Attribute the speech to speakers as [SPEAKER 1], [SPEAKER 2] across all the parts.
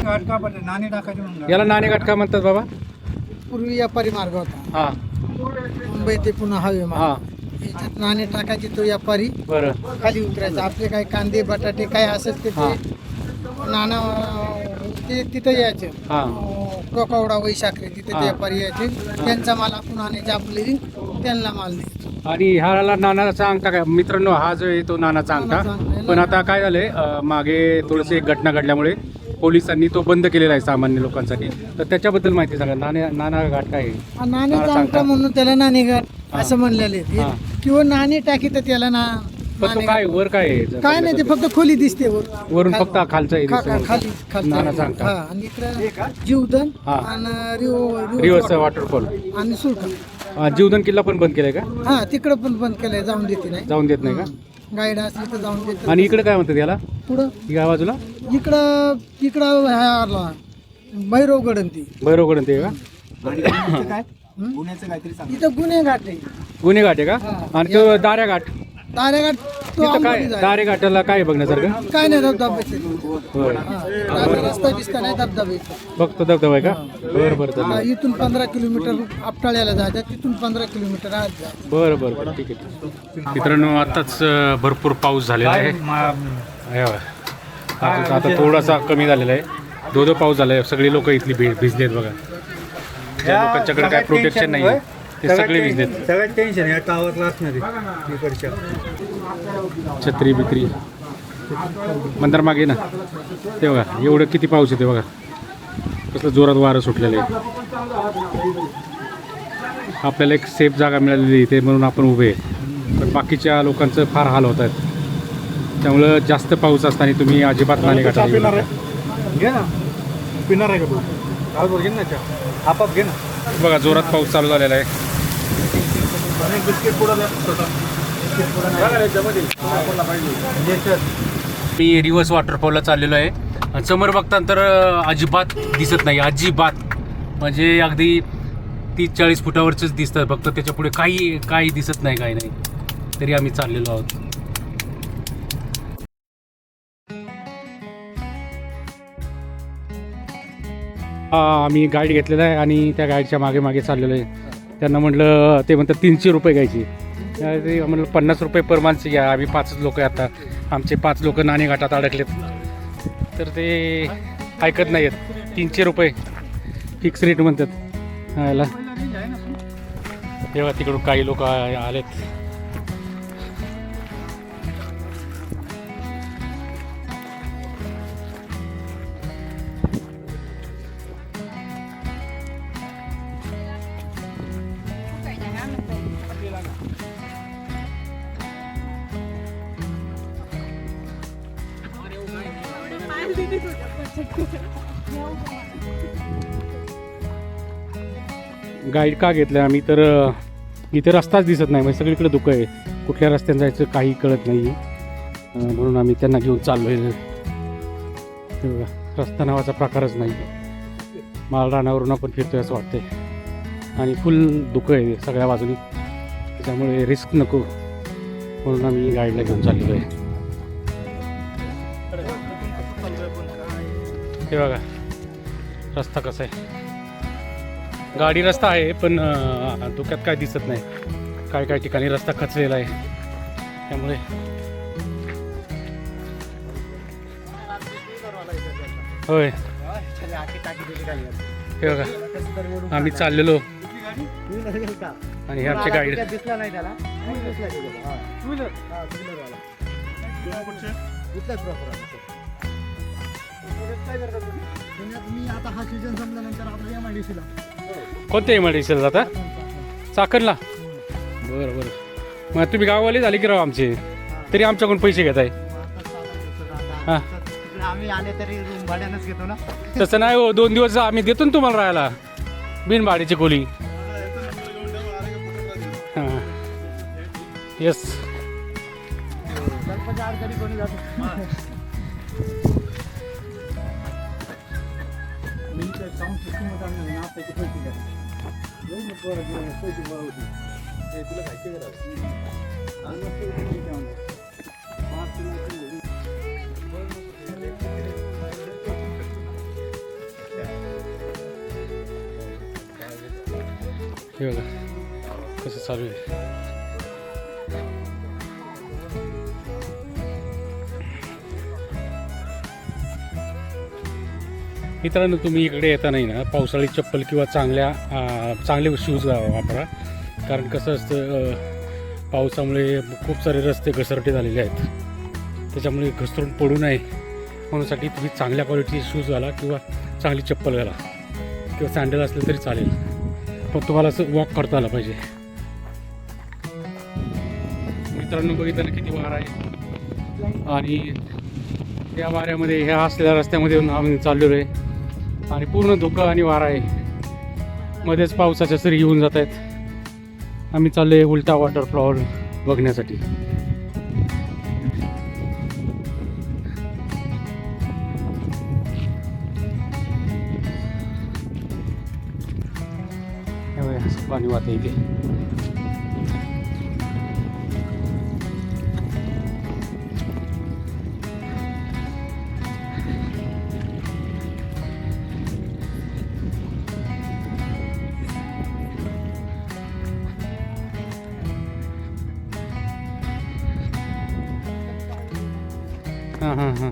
[SPEAKER 1] घाट का पडले नाणे टाकायचे म्हणून
[SPEAKER 2] याला नाणेघाट का म्हणतात बाबा?
[SPEAKER 3] पूर्वी व्यापारी मार्ग होता,
[SPEAKER 2] हा
[SPEAKER 3] मुंबई ते पुन्हा हवे
[SPEAKER 2] हा
[SPEAKER 3] मार्ग. याच्यात नाणे टाकायचे, तो व्यापारी
[SPEAKER 2] बरं
[SPEAKER 3] खाली उतरायचा. आपले काय कांदे बटाटे काय असेल ते
[SPEAKER 2] हा.
[SPEAKER 3] नाणं ते तिथं यायचे.
[SPEAKER 2] हा
[SPEAKER 3] टोकावडा वैशाखरे तिथे
[SPEAKER 2] हा.
[SPEAKER 3] ते व्यापारी यायचे, त्यांचा माल आपण आणायचे, आपले त्यांना माल द्यायचे.
[SPEAKER 2] आणि ह्याला नानाचा अंगठा काय मित्रांनो, हा जो आहे तो नानाचा अंगठा. पण आता काय झालंय, मागे थोडीशी एक घटना घडल्यामुळे पोलिसांनी तो बंद केलेला आहे सामान्य लोकांसाठी. तर त्याच्याबद्दल माहिती सांगा. नाना घाट काय आहे?
[SPEAKER 3] हा, नाणेचा
[SPEAKER 2] नाणाचा
[SPEAKER 3] अंगठा
[SPEAKER 2] अंगठा.
[SPEAKER 3] म्हणून त्याला नाणेघाट
[SPEAKER 2] हा.
[SPEAKER 3] असं म्हणलेले
[SPEAKER 2] हा.
[SPEAKER 3] किंवा नाणे टाकी तर त्याला
[SPEAKER 2] पण तो काय वर काय आहे?
[SPEAKER 3] काय नाही, ते फक्त खोली दिसते
[SPEAKER 2] वरून फक्त खालचा आहे दिसतो.
[SPEAKER 3] खाली
[SPEAKER 2] नानाचा अंगठा.
[SPEAKER 3] हा, आणि इकडे जीवधन
[SPEAKER 2] हा.
[SPEAKER 3] आणि
[SPEAKER 2] रिव्हर्सचा वॉटरफॉल.
[SPEAKER 3] आणि सुलका.
[SPEAKER 2] जीवधन किल्ला पण बंद केलाय का?
[SPEAKER 3] हा, तिकडं पण बंद केलंय, जाऊन देते नाही.
[SPEAKER 2] जाऊन देत नाही का?
[SPEAKER 3] गाईड असली तर जाऊन देते.
[SPEAKER 2] आणि इकडे काय म्हणतात याला,
[SPEAKER 3] पुढं
[SPEAKER 2] या बाजूला
[SPEAKER 3] इकडं आला भैरवगड आणि ती
[SPEAKER 2] भैरवगड ते का?
[SPEAKER 1] काय पुण्याचं काहीतरी सांग.
[SPEAKER 3] इथं गुन्हेघाट आहे.
[SPEAKER 2] गुन्हे घाट आहे का?
[SPEAKER 3] हा.
[SPEAKER 2] आणि तो दाऱ्या घाट,
[SPEAKER 3] दारेघाट तो
[SPEAKER 2] तिथं काय
[SPEAKER 3] आंबोली जायला.
[SPEAKER 2] दारे घाटाला काय आहे बघण्यासारखं?
[SPEAKER 3] काय नाही, धबधबे
[SPEAKER 2] होय,
[SPEAKER 3] रस्ता बिस्ता नाही, धबधबे.
[SPEAKER 2] फक्त धबधबा आहे का? बरं बरं
[SPEAKER 3] हा,
[SPEAKER 2] धन्यवाद.
[SPEAKER 3] इथून 15 किलोमीटर आपटाळ्याला जायचं, तिथून 15 किलोमीटर आत जायचं.
[SPEAKER 2] बरं बरं बरं ठीक आहे. मित्रांनो, आताच भरपूर पाऊस झालेला आहे. हे बघा. आता थोडासा कमी झालेला आहे. धो पाऊस झाला आहे. सगळी लोक इथली भिजलेत बघा. ज्या लोकांच्याकडे काय प्रोटेक्शन नाही आहे ते सगळे भिजलेत.
[SPEAKER 1] सगळ्यात टेन्शन या टावरला असणार आहे इकडच्या.
[SPEAKER 2] छत्री बित्री मंदार मागे ना, ते बघा एवढं किती पाऊस येते बघा. कसलं जोरात वारं सुटलेलं आहे. आपल्याला एक सेफ जागा मिळालेली इथे म्हणून आपण उभे आहे. पण बाकीच्या लोकांचं फार हाल होत आहेत. त्यामुळं जास्त पाऊस असताना तुम्ही अजिबात नाणेघाटाला येऊ नका.
[SPEAKER 1] घे ना, पिणार आहे का तू? आवाज घे ना, आपाप घे ना.
[SPEAKER 2] बघा जोरात पाऊस चालू झालेला आहे.
[SPEAKER 1] बिस्किट पुढं
[SPEAKER 2] मी रिव्हर्स वॉटरफॉलला चाललेलो आहे. आणि समोर बघता तर अजिबात दिसत नाही, अजिबात म्हणजे अगदी 30-40 फुटावरचंच दिसतं फक्त. त्याच्या पुढे काही दिसत नाही, काही नाही. तरी आम्ही चाललेलो आहोत. आम्ही गाईड घेतलेला आहे आणि त्या गाईडच्या मागे मागे चाललेलो आहे. त्यांना म्हटलं, ते म्हणतात 300 रुपये घ्यायची. ते म्हणलं 50 रुपये पर माणसं घ्या. आम्ही 5 लोक आहे आता. आमचे 5 लोक नाणेघाटात अडकलेत. तर ते ऐकत नाही आहेत. 300 रुपये फिक्स रेट म्हणतात. याला तेव्हा तिकडून काही लोक आलेत. गाईड का घेतलं आम्ही, तर इथे रस्ताच दिसत नाही. म्हणजे सगळीकडे धुकं आहे. कुठल्या रस्त्याने जायचं काही कळत नाही. म्हणून आम्ही त्यांना घेऊन चाललो आहे. ते बघा, रस्ता नावाचा प्रकारच नाही. माळरानावरून आपण फिरतोय असं वाटतंय. आणि फुल धुकं आहे सगळ्या बाजूनी. त्याच्यामुळे रिस्क नको म्हणून आम्ही गाईडला घेऊन चाललेलो आहे. हे बघा रस्ता कसा आहे. गाडी रस्ता आहे पण धुक्यात काय दिसत नाही. काय ठिकाणी रस्ता खचलेला आहे. त्यामुळे होय. हे बघा आम्ही चाललेलो आणि हे आमचे गाईड. कोणत्या MIDC ला जाता? चाकणला? बरं बरं. मग तुम्ही गाववाले झाले की राव आमचे, तरी आमच्याकडून पैसे घेताय? हां,
[SPEAKER 1] आम्ही आले तरी रूम भाड्यानंच घेतो ना.
[SPEAKER 2] तसं नाही हो. 2 दिवस आम्ही देतो ना तुम्हाला राहायला, बिन भाडीची खोली. हां येस. हे बघा कसं चालू आहे. मित्रांनो, तुम्ही इकडे येता नाही ना, पावसाळी चप्पल किंवा चांगले शूज वापरा. कारण कसं असतं, पावसामुळे खूप सारे रस्ते घसरटे झालेले आहेत. त्याच्यामुळे घसरून पडू नये म्हणूनसाठी तुम्ही चांगल्या क्वालिटीचे शूज घाला किंवा चांगली चप्पल घाला किंवा सँडल असले तरी चालेल, पण तुम्हाला असं वॉक करता आलं पाहिजे. मित्रांनो, बघितलं ना किती वारा आहे, आणि त्या वाऱ्यामध्ये ह्या असलेल्या रस्त्यामध्ये आम्ही चाललेलो आहे आणि पूर्ण धुकं आणि वारा आहे. मध्येच पावसाच्या सरी येऊन जात आहेत. आम्ही चाललो आहे उलटा वॉटरफॉल बघण्यासाठी. पाणी वाहते इथे. हां.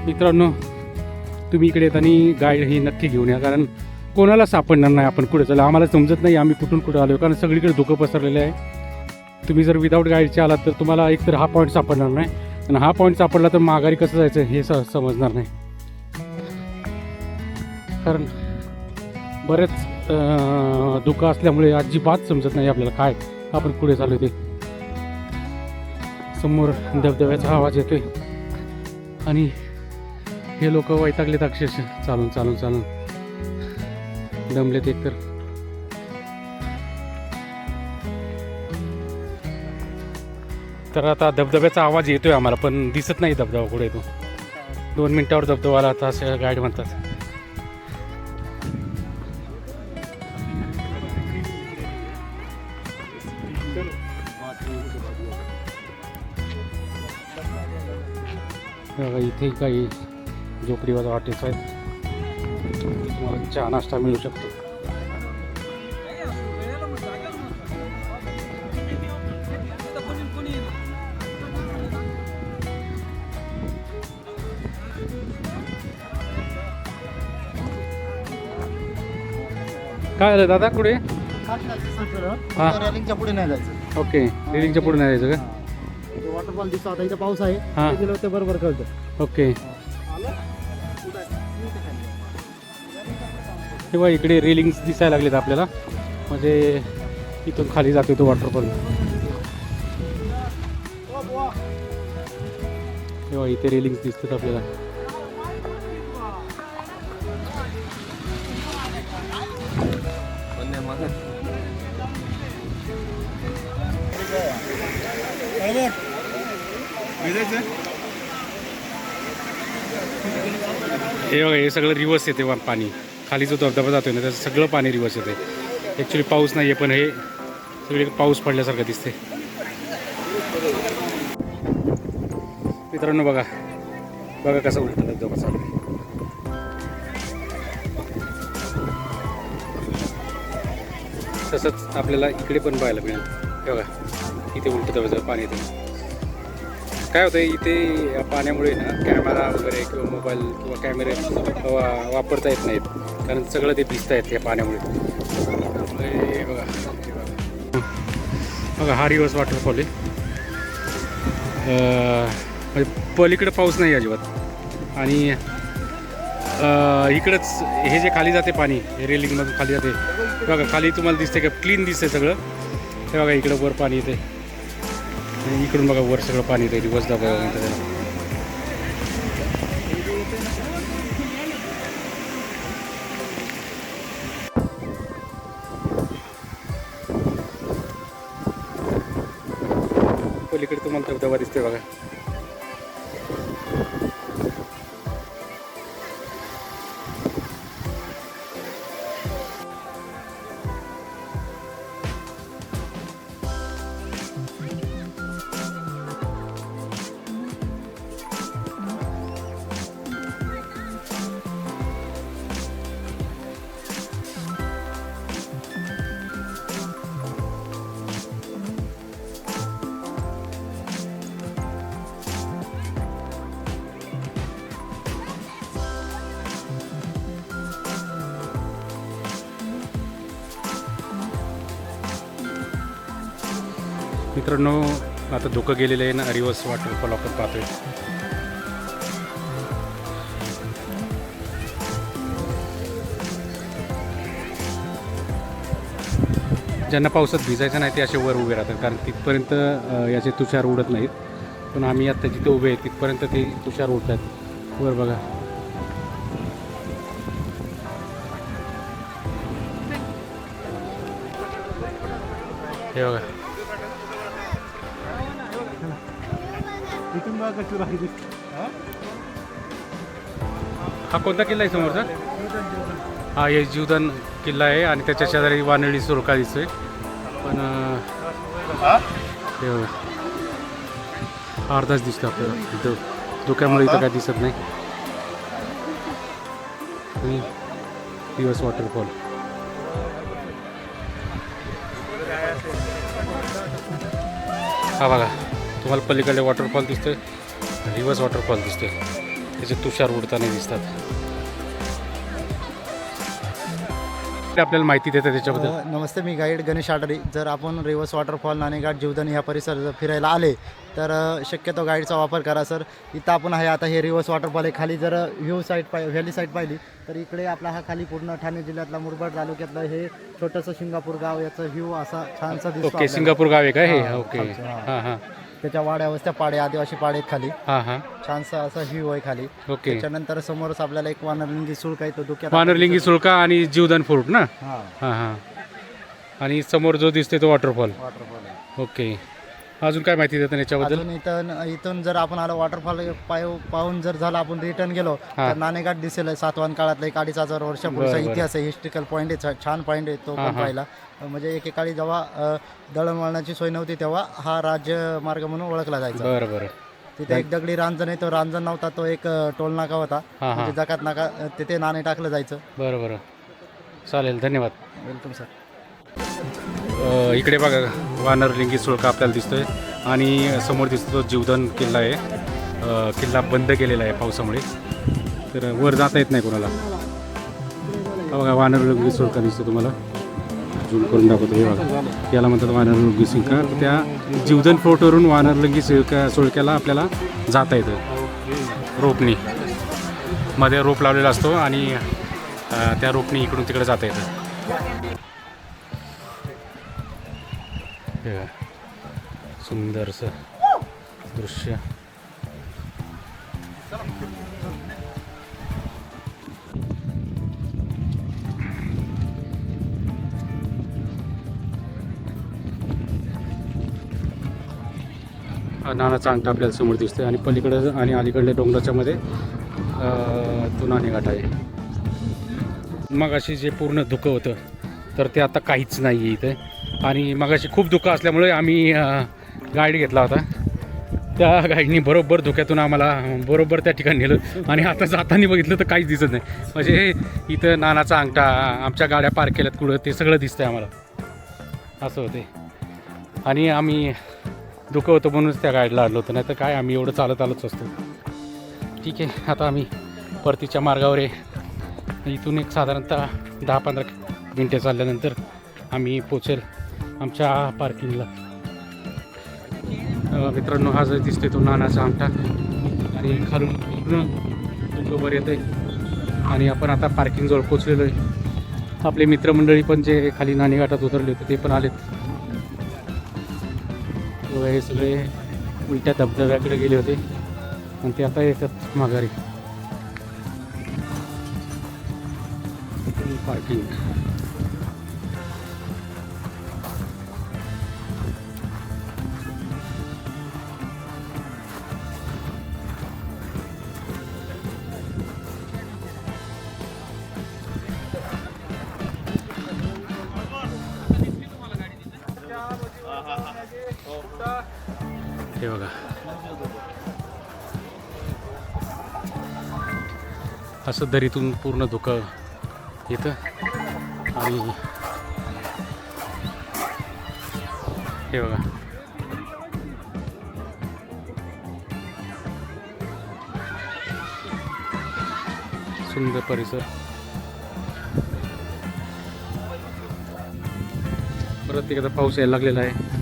[SPEAKER 2] मित्रांनो, तुम्ही इकडे येताना गाईड ही नक्की घेऊन या, कारण कोणाला सापडणार नाही आपण कुठे चाललो. आम्हाला समजत नाही आम्ही कुठून कुठे आलो, कारण सगळीकडे धुकं पसरलेलं आहे. तुम्ही जर विदाऊट गाईडचे आलात तर तुम्हाला एकतर हा पॉईंट सापडणार नाही, आणि हा पॉईंट सापडला तर माघारी कसं जायचं हे समजणार नाही. कारण बरेच धुकं असल्यामुळे अजिबात समजत नाही आपल्याला काय आपण पुढे चालू ते. समोर धबधब्याचा आवाज येतोय आणि हे लोक वैतागलेत अक्षरशः चालून दमलेत एकतर. तर आता धबधब्याचा आवाज येतोय आम्हाला, पण दिसत नाही धबधबा कुठे येतो. 2 मिनिटावर धबधबा आला आता असं गाईड म्हणतात. इथे काही झोपडीवर हॉटेल्स आहेत, तुम्हाला चहा नाश्ता मिळू शकतो. काय झालं दादा, कुठे? हां,
[SPEAKER 3] रेलिंगच्या पुढे नाही जायचं.
[SPEAKER 2] ओके, रेलिंगच्या पुढे नाही जायचं का?
[SPEAKER 3] वॉटरफॉल दिसतो आता, इथं पाऊस आहे.
[SPEAKER 2] हां,
[SPEAKER 3] गेलो ते बरोबर कळतं.
[SPEAKER 2] ओके. तेव्हा इकडे रेलिंग्स दिसायला लागलेत आपल्याला, म्हणजे इथून खाली जातो तो वॉटरफॉल. तेव्हा इथे रेलिंग्स दिसतात आपल्याला. हे बघा, हे सगळं रिवर्स येते पाणी. खाली जो धबधबा जातोय ना त्याचं सगळं पाणी रिवर्स येते. ॲक्च्युली पाऊस नाही आहे, पण हे सगळे पाऊस पडल्यासारखं दिसते. मित्रांनो, बघा कसं उलटा धबधबा चालू आहे. तसंच आपल्याला इकडे पण पाहायला मिळेल. हे बघा, इथे उलट धबधबा पाणी येते. काय होतं इथे या पाण्यामुळे ना कॅमेरा वगैरे किंवा मोबाईल किंवा कॅमेरे वापरता येत नाहीत, कारण सगळं ते भिजत आहेत या पाण्यामुळे. बघा हा रिवर्स वॉटरफॉल आहे. म्हणजे पलीकडे पाऊस नाही अजिबात, आणि इकडंच हे जे खाली जाते पाणी, हे रेलिंगमधून खाली जाते. बघा खाली तुम्हाला दिसते का, क्लीन दिसते सगळं. हे बघा इकडं वर पाणी येते, आणि इकडून बघा वर सगळं पाणी येते. रिवर्स धबधबा म्हणतात त्याला. पलीकडे तुम्हाला धबधबा दिसते बघा. मित्रांनो आता धुकं गेलेलं आहे ना, रिव्हर्स वॉटरफॉल आपण पाहतोय. ज्यांना पावसात भिजायचं नाही ते असे वर उभे राहतात, कारण तिथपर्यंत याचे तुषार उडत नाहीत. पण आम्ही आत्ता जिथे उभे आहे तिथपर्यंत ते तुषार उडतात. वर बघा. हे बघा.
[SPEAKER 1] इथून बघा कशी राहिली.
[SPEAKER 2] हा कोणता किल्ला आहे समोरचा? हा हे जीवदान किल्ला आहे आणि त्याच्या शेजारी वानळी सुरका दिसतोय. पण हे बघा अर्धाच दिसतो आपल्याला. इथं धुक्यामुळे इथं काय दिसत नाही. आणि दिवस वॉटरफॉल. हा बघा तुम्हाला पलीकडे वॉटरफॉल दिसतोय, रिव्हर्स वॉटरफॉल दिसतोय. त्याचे तुषार उडताना दिसतात. आपल्याला माहिती देतात त्याच्याबद्दल.
[SPEAKER 4] नमस्ते, मी गाईड गणेश आडरी. जर आपण रिव्हर्स वॉटरफॉल, नाणेघाट, जीवदान या परिसर फिरायला आले तर शक्यतो गाईडचा वापर करा सर. इथं आपण आहे आता, हे रिव्हर्स वॉटरफॉल आहे. खाली जर व्ह्यू साईड व्हॅली साईड पाहिली तर इकडे आपला हा खाली पूर्ण ठाणे जिल्ह्यातला मुरबाड तालुक्यातलं हे छोटंसं सिंगापूर गाव, याचं व्ह्यू असा छानसा दिसतो.
[SPEAKER 2] ओके, सिंगापूर गाव आहे का हे?
[SPEAKER 4] हां,
[SPEAKER 2] ओके.
[SPEAKER 4] खालचं, हां.
[SPEAKER 2] हां हां
[SPEAKER 4] त्याच्या वाड्या वस्त्या पाडे, आदिवासी पाडे आहेत खाली.
[SPEAKER 2] हां हां
[SPEAKER 4] छानसा असा व्ह्यू आहे खाली.
[SPEAKER 2] ओके.
[SPEAKER 4] त्याच्यानंतर समोरच आपल्याला एक वानरलिंगी सुळका येतो धुक्यात.
[SPEAKER 2] वानरलिंगी सुळका आणि जीवदान फोर्ट ना.
[SPEAKER 4] हां,
[SPEAKER 2] हां हां. आणि समोर जो दिसतोय तो वॉटरफॉल.
[SPEAKER 4] वॉटरफॉल आहे.
[SPEAKER 2] ओके. अजून काय माहिती देतात याच्याबद्दल?
[SPEAKER 4] अजून इथून जर आपण आलो वॉटरफॉल पाहून जर झालं, आपण रिटर्न गेलो
[SPEAKER 2] हा.
[SPEAKER 4] तर नाणेघाट दिसेल. सातवाहन काळातला 2500 वर्षापूर्वीचा
[SPEAKER 2] बरं, बरं.
[SPEAKER 4] इतिहास आहे. हिस्ट्रिकल पॉईंट आहे, छान पॉईंट आहे तो
[SPEAKER 2] हा,
[SPEAKER 4] पण
[SPEAKER 2] हा.
[SPEAKER 4] पाहिला. म्हणजे एकेकाळी जेव्हा दळणवळणाची सोय नव्हती तेव्हा हा राज्यमार्ग म्हणून ओळखला जायचा.
[SPEAKER 2] बरं बरं.
[SPEAKER 4] तिथे एक दगडी रांजण आहे, तो रांजण नव्हता, तो एक टोल नाका होता.
[SPEAKER 2] हा, हा.
[SPEAKER 4] म्हणजे जकात नाका, तिथे नाणे टाकलं जायचं.
[SPEAKER 2] बरं बरं. चालेल, धन्यवाद.
[SPEAKER 4] Welcome sir.
[SPEAKER 2] इकडे बघा वानरलिंगी सुळका आपल्याला दिसतोय आणि समोर दिसतो जीवदान किल्ला आहे. किल्ला बंद केलेला आहे पावसामुळे, तर वर जाता येत नाही कोणाला. हा बघा वानरलिंगी सुळका दिसतो तुम्हाला. झूम करून दाखवतो. हे बघा, याला म्हणतात वानरलिंगी सुळका. त्या जीवदान फोर्टवरून वानरलिंगी सुळक्याला आपल्याला जाता येतं रोपनी. मध्ये रोप लावलेला असतो आणि त्या रोपनी इकडून तिकडे जाता येतं. सुंदरसं दृश्य. नानाचा अंगठा आपल्याला समोर दिसतोय आणि पलीकडे आणि अलीकडल्या डोंगराच्या मध्ये तो नाणेघाट आहे. मग अशी जे पूर्ण धुकं होतं तर ते आता काहीच नाही आहे इथे. आणि मगाशी खूप धुकं असल्यामुळे आम्ही गाईड घेतला होता. त्या गाईडनी बरोबर धुक्यातून आम्हाला बरोबर त्या ठिकाणी नेलं आणि आता जाताना बघितलं तर काहीच दिसत नाही. म्हणजे इथं नानाचा अंगठा, आमच्या गाड्या पार्क केल्यात कुठं, ते सगळं दिसतंय आम्हाला. असं होते. आणि आम्ही धुकं होतं म्हणूनच त्या गाईडला आणलं होतं, नाही तर काय आम्ही एवढं चालत आलोच असतो. ठीक आहे, आता आम्ही परतीच्या मार्गावर आहे. इथून एक साधारणतः 10-15 मिनटे चालल्यानंतर आम्ही पोचेल आमच्या पार्किंगला. मित्रांनो, हा जो दिसतोय तो नानाचा अंगठा आणि खालून पूर्ण बरोबर येते आणि आपण आता पार्किंगजवळ पोचलेलो आहे. आपले मित्रमंडळी पण जे खाली नाणेघाटात उतरले होते ते पण आलेत. हे सगळे उलट्या धबधब्याकडे गेले होते आणि ते आता येतात माघारी. पार्किंग. हे बघा, असं दरीतून पूर्ण धुकं येतं आणि हे बघा सुंदर परिसर. परत एकदा पाऊस यायला लागलेला आहे.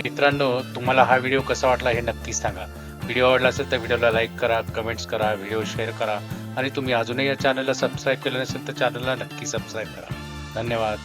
[SPEAKER 2] मित्रांनो, तुम्हाला हा व्हिडिओ कसा वाटला हे नक्की सांगा. व्हिडिओ आवडला असेल तर व्हिडिओला लाईक करा, कमेंट्स करा, व्हिडिओ शेअर करा आणि तुम्ही अजूनही या चॅनलला सबस्क्राईब केलं नसेल तर चॅनलला नक्की सबस्क्राईब करा. धन्यवाद.